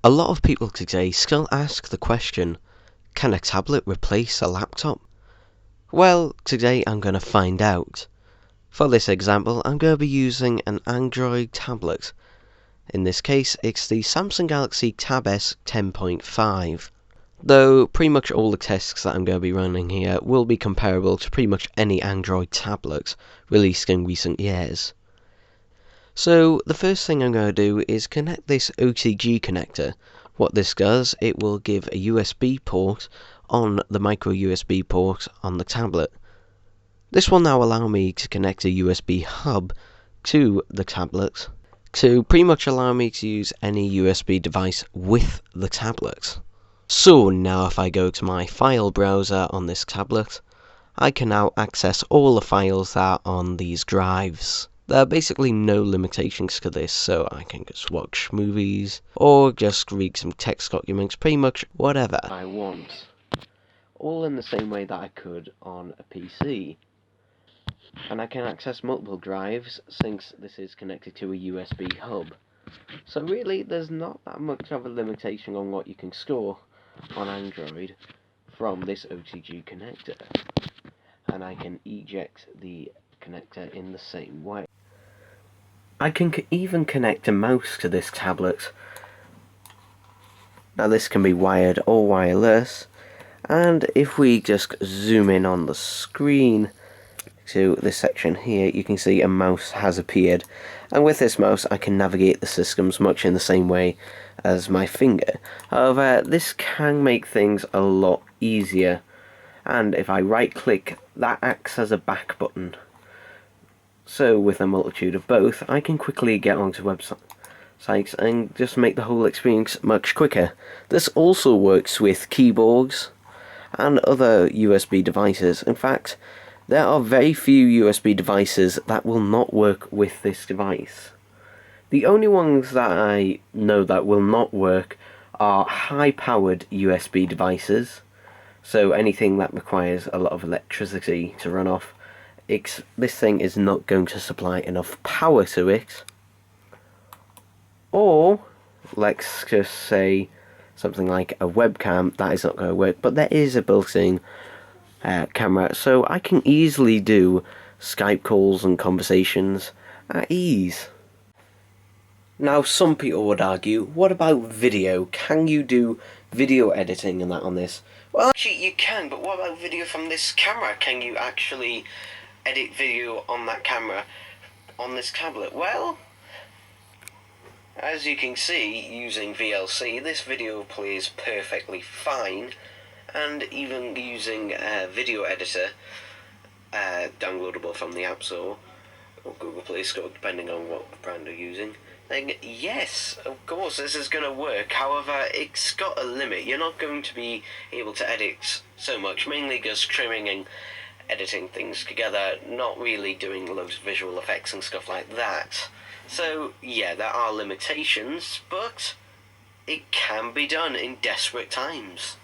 A lot of people today still ask the question, can a tablet replace a laptop? Well, today I'm going to find out. For this example, I'm going to be using an Android tablet. In this case, it's the Samsung Galaxy Tab S 10.5. Though pretty much all the tests that I'm going to be running here will be comparable to pretty much any Android tablet released in recent years. So the first thing I'm going to do is connect this OTG connector. What this does, it will give a USB port on the micro USB port on the tablet. This will now allow me to connect a USB hub to the tablet to pretty much allow me to use any USB device with the tablet. So now if I go to my file browser on this tablet, I can now access all the files that are on these drives. There are basically no limitations to this, so I can just watch movies or just read some text documents, pretty much whatever I want. All in the same way that I could on a PC. And I can access multiple drives since this is connected to a USB hub. So really there's not that much of a limitation on what you can store on Android from this OTG connector. And I can eject the connector in the same way. I can even connect a mouse to this tablet. Now this can be wired or wireless, and if we just zoom in on the screen to this section here, you can see a mouse has appeared, and with this mouse I can navigate the systems much in the same way as my finger. However, this can make things a lot easier, and if I right click, that acts as a back button. So with a multitude of both, I can quickly get onto websites and just make the whole experience much quicker. This also works with keyboards and other USB devices. In fact, there are very few USB devices that will not work with this device. The only ones that I know that will not work are high-powered USB devices, so anything that requires a lot of electricity to run off. This thing is not going to supply enough power to it. Or, let's just say something like a webcam, that is not going to work, but there is a built-in camera, so I can easily do Skype calls and conversations at ease. Now some people would argue, what about video? Can you do video editing and that on this? Well, actually you can, but what about video from this camera? Can you actually edit video on that camera on this tablet? Well, as you can see, using VLC, this video plays perfectly fine, and even using a video editor downloadable from the App Store or Google Play Store, depending on what brand you're using, then yes, of course this is going to work. However, it's got a limit. You're not going to be able to edit so much, mainly just trimming and editing things together, not really doing loads of visual effects and stuff like that. So yeah, there are limitations, but it can be done in desperate times.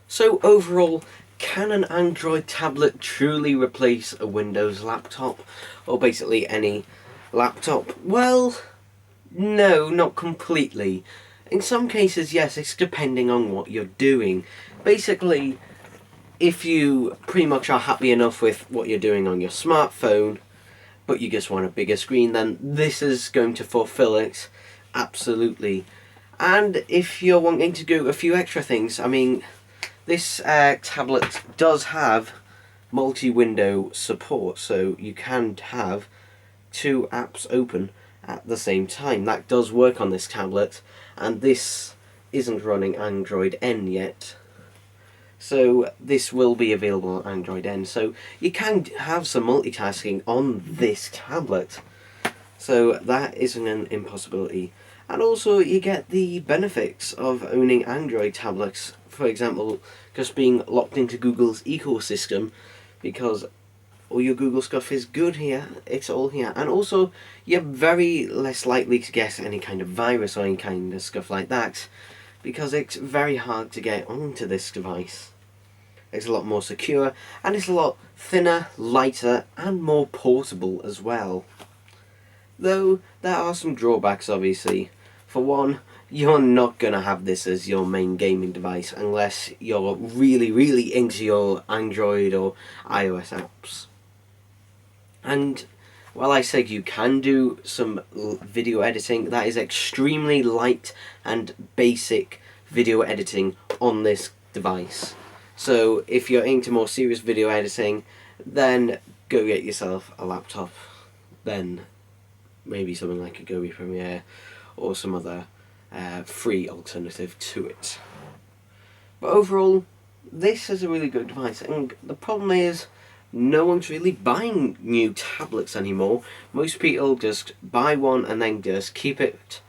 So overall, can an Android tablet truly replace a Windows laptop, or basically any laptop? Well, no, not completely. In some cases, yes, it's depending on what you're doing. Basically, if you pretty much are happy enough with what you're doing on your smartphone, but you just want a bigger screen, then this is going to fulfill it, absolutely. And if you're wanting to do a few extra things, I mean, this tablet does have multi-window support, so you can have two apps open at the same time. That does work on this tablet, and this isn't running Android N yet. So this will be available on Android N, so you can have some multitasking on this tablet. So that isn't an impossibility. And also you get the benefits of owning Android tablets, for example, just being locked into Google's ecosystem, because all your Google stuff is good here, it's all here. And also you're very less likely to get any kind of virus or any kind of stuff like that, because it's very hard to get onto this device. It's a lot more secure, and it's a lot thinner, lighter, and more portable as well. Though there are some drawbacks, obviously. For one, you're not going to have this as your main gaming device unless you're really into your Android or iOS apps. And while I said you can do some video editing, that is extremely light and basic video editing on this device. So if you're into more serious video editing, then go get yourself a laptop. Then maybe something like Adobe Premiere or some other free alternative to it. But overall, this is a really good device, and the problem is no one's really buying new tablets anymore. Most people just buy one and then just keep it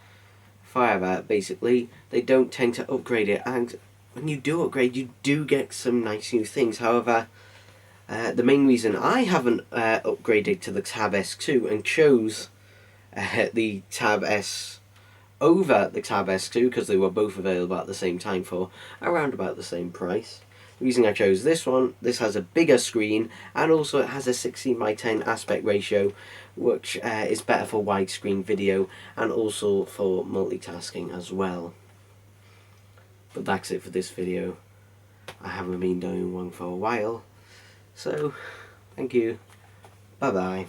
forever, basically. They don't tend to upgrade it, and when you do upgrade, you do get some nice new things. However, the main reason I haven't upgraded to the Tab S2 and chose the Tab S over the Tab S2, because they were both available at the same time for around about the same price. The reason I chose this one, this has a bigger screen, and also it has a 16:10 aspect ratio, which is better for widescreen video and also for multitasking as well. But that's it for this video. I haven't been doing one for a while, so thank you, bye bye.